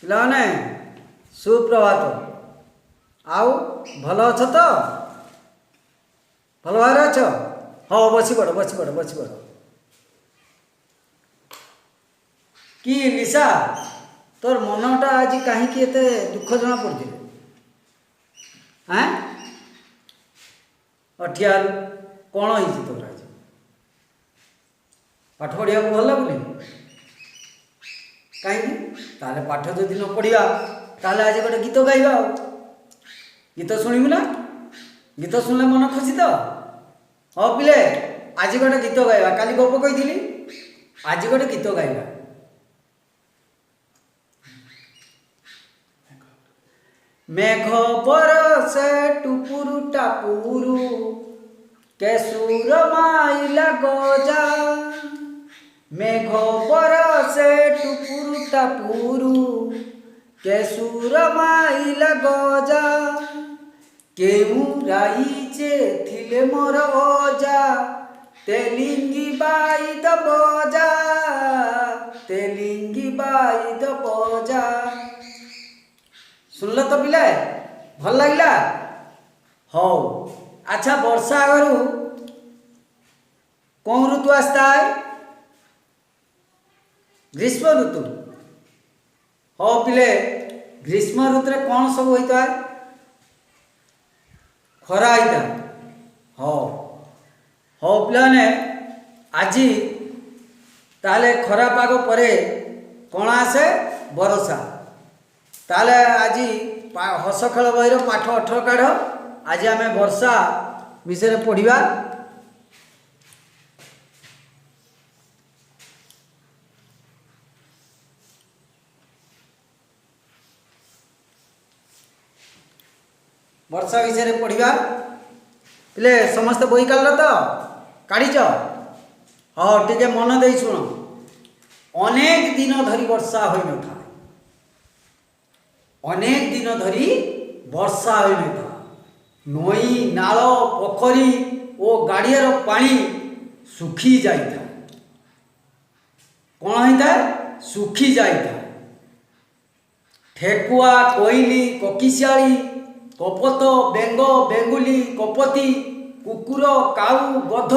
ପିଲାମାନେ ସୁପ୍ରଭାତ। ଆଉ ଭଲ ଅଛ ତ? ଭଲ ଭାବରେ ଅଛ? ହଁ, ବସି ପଡ଼ ବସି ପଡ଼ ବସି ପଡ଼। କି ଲିସା, ତୋର ମନଟା ଆଜି କାହିଁକି ଏତେ ଦୁଃଖ ଜଣା ପଡ଼ୁଛି? ଅଠିଆରୁ କ'ଣ ହେଇଛି ତୋର ଆଜି? ପାଠ ପଢ଼ିବାକୁ ଭଲ ଲାଗୁନି କାହିଁକି? ତାହେଲେ ପାଠ ଯଦି ନ ପଢ଼ିବା ତାହେଲେ ଆଜି ଗୋଟେ ଗୀତ ଗାଇବା। ଆଉ ଗୀତ ଶୁଣିବୁ ନା? ଗୀତ ଶୁଣିଲେ ମନ ଖୁସି ତ? ହଁ ପିଲେ, ଆଜି ଗୋଟେ ଗୀତ ଗାଇବା। କାଲି ଗପ କହିଥିଲି, ଆଜି ଗୋଟେ ଗୀତ ଗାଇବା। মেঘ বরসে টুপুরু টাপুরু কেশুর মাইলা গজা। মেঘ বরসে টুপুরু টাপুরু কেশুর মাইলা গজা। কেউ রাইছে থিলে মোর অজা তেলিঙ্গি বাইদ বজা তেলিঙ্গি বাইদ বজা। শুনল তো পিলে? ভাল লাগিলা? হও। আচ্ছা, বর্ষা আগরু কোন ঋতু আসতায়? গ্রীষ্ম ঋতু। হও পিলে, গ্রীষ্ম ঋতুরে কোন সব হইতায়? খরা হইতা। হও হও পিলানে, আজি তাহলে খরা পাগ পরে কোণ আসে? বরষা। তাহলে আজি হস খেল বইর পাঠ 18 কাঢ়। আজি আমি বর্ষা বিষয়ে পড়িবা। ବର୍ଷା ବିଷୟରେ ପଢ଼ିବା। ପିଲେ ସମସ୍ତେ ବହି କାଢ଼ିଲ ତ? କାଢ଼ିଛ? ହଁ, ଟିକେ ମନ ଦେଇ ଶୁଣ। ଅନେକ ଦିନ ଧରି ବର୍ଷା ହୋଇନଥାଏ। ଅନେକ ଦିନ ଧରି ବର୍ଷା ହୋଇନଥାଏ। ନଈ, ନାଳ, ପୋଖରୀ ଓ ଗାଡ଼ିଆର ପାଣି ଶୁଖି ଯାଇଥାଏ। କ'ଣ ହୋଇଥାଏ? ଶୁଖି ଯାଇଥାଏ। ଠେକୁଆ, କୋଇଲି, କୋକିଶିଆଳି, କପୋତ, ବେଙ୍ଗ, ବେଙ୍ଗୁଲି, କପୋତୀ, କୁକୁର, କାଉ, ଗଧ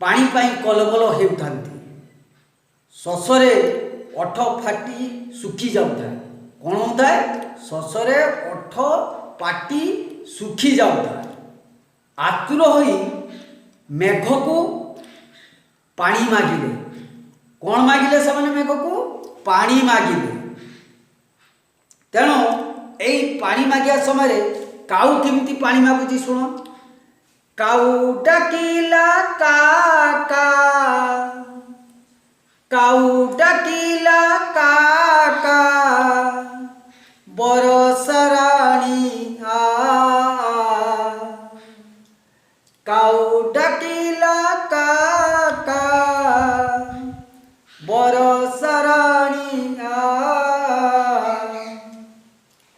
ପାଣି ପାଇଁ କଲବଲ ହେଉଥାନ୍ତି। ଶୋଷରେ ଓଠ ଫାଟି ଶୁଖି ଯାଉଥାଏ। କ'ଣ ହେଉଥାଏ? ଶୋଷରେ ଓଠ ପାଟି ଶୁଖି ଯାଉଥାଏ। ଆତୁର ହୋଇ ମେଘକୁ ପାଣି ମାଗିଲେ। କ'ଣ ମାଗିଲେ ସେମାନେ? ମେଘକୁ ପାଣି ମାଗିଲେ। ତେଣୁ এই ପାଣି ମାଗିବା ସମୟରେ କାଉ କେମିତି ପାଣି ମାଗୁଛି ଶୁଣ। କାଉ ଡାକିଲା କା କା, କାଉ ଡାକିଲା କା କା, ବରଷା ରାଣୀ ଆ। କାଉ ଡାକିଲା କା କା, ବରଷା ରାଣୀ ଆ।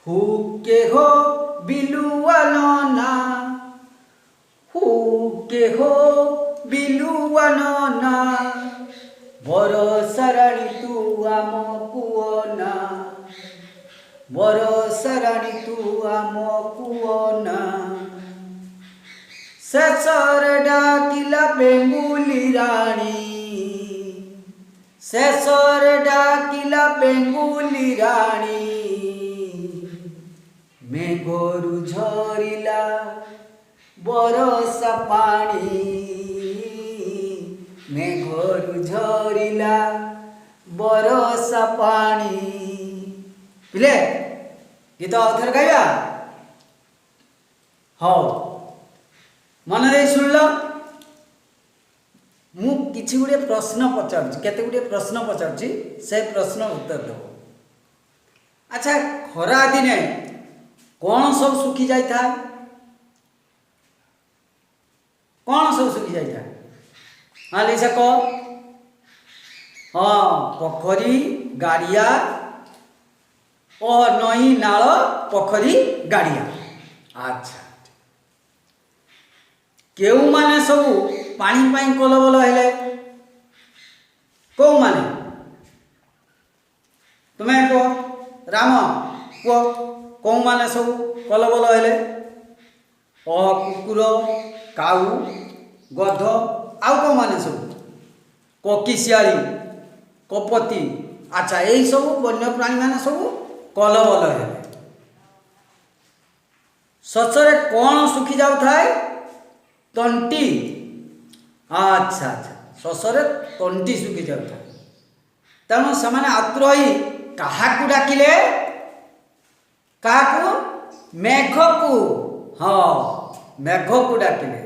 হুকে হো বিলুয়া ননা, হুকে হো বিলুয়া ননা, বরষা রাণী তু আম কুয়না, বরষা রাণী তু আম কুয়না। শেষরে ডাকিলা বেঙ্গুলি রাণী, শেষরে ডাকিলা বেঙ্গুলি রাণী। মেঘরু ঝরিলা বরষা পানি, মেঘরু ঝরিলা বরষা পানি। পিলে গীত অথর গাইবা। হও, মনে দেই শুনল। ମୁଁ କିଛି ଗୁଡ଼ିଏ ପ୍ରଶ୍ନ ପଚାରୁଛି, କେତେ ଗୁଡ଼ିଏ ପ୍ରଶ୍ନ ପଚାରୁଛି, ସେ ପ୍ରଶ୍ନ ଉତ୍ତର ଦେବ। ଆଚ୍ଛା, ଖରା ଦିନେ କ'ଣ ସବୁ ଶୁଖି ଯାଇଥାଏ? କ'ଣ ସବୁ ଶୁଖି ଯାଇଥାଏ? ହଁ ଲିସା କହ। ହଁ, ପୋଖରୀ, ଗାଡ଼ିଆ ଓ ନଈ, ନାଳ, ପୋଖରୀ, ଗାଡ଼ିଆ। ଆଚ୍ଛା, କେଉଁମାନେ ସବୁ ପାଣି ପାଇଁ କଲବଲ ହେଲେ? କେଉଁମାନେ? तुम्हें कह राम कह कौ माने सब कलबल हेले कुकुर काऊ गध आउ कौ माने सब कोकिशियाली कपति अच्छा यही सब वन्य प्राणी माने सब कलबल हेले शशरे कौन सुखी जाऊ थाए तंटी अच्छा अच्छा शशरे तंटी सुखी जाऊ थाए तेणु से आतुरही क्या डाकिले क्या मेघ को हाँ मेघ को डाकिले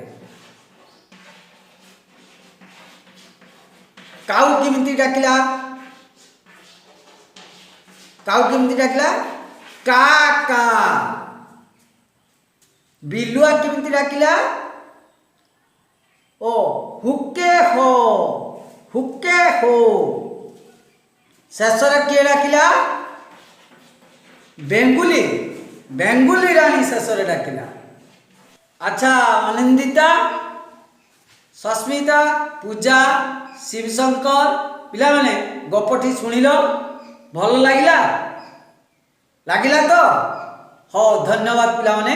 काऊ किमिति डाकिला काऊ किमिति डाकिला का का बिलुआ किमिति डाकिला ओ हुके हो शेष किए डाकिला बेंगुली बेंगुली रानी शेष डाकिला अच्छा अनिंदिता सस्मिता पूजा शिवशंकर पिला माने गपटी शुणिल भल लगिला लगिला तो हाँ धन्यवाद पिला माने।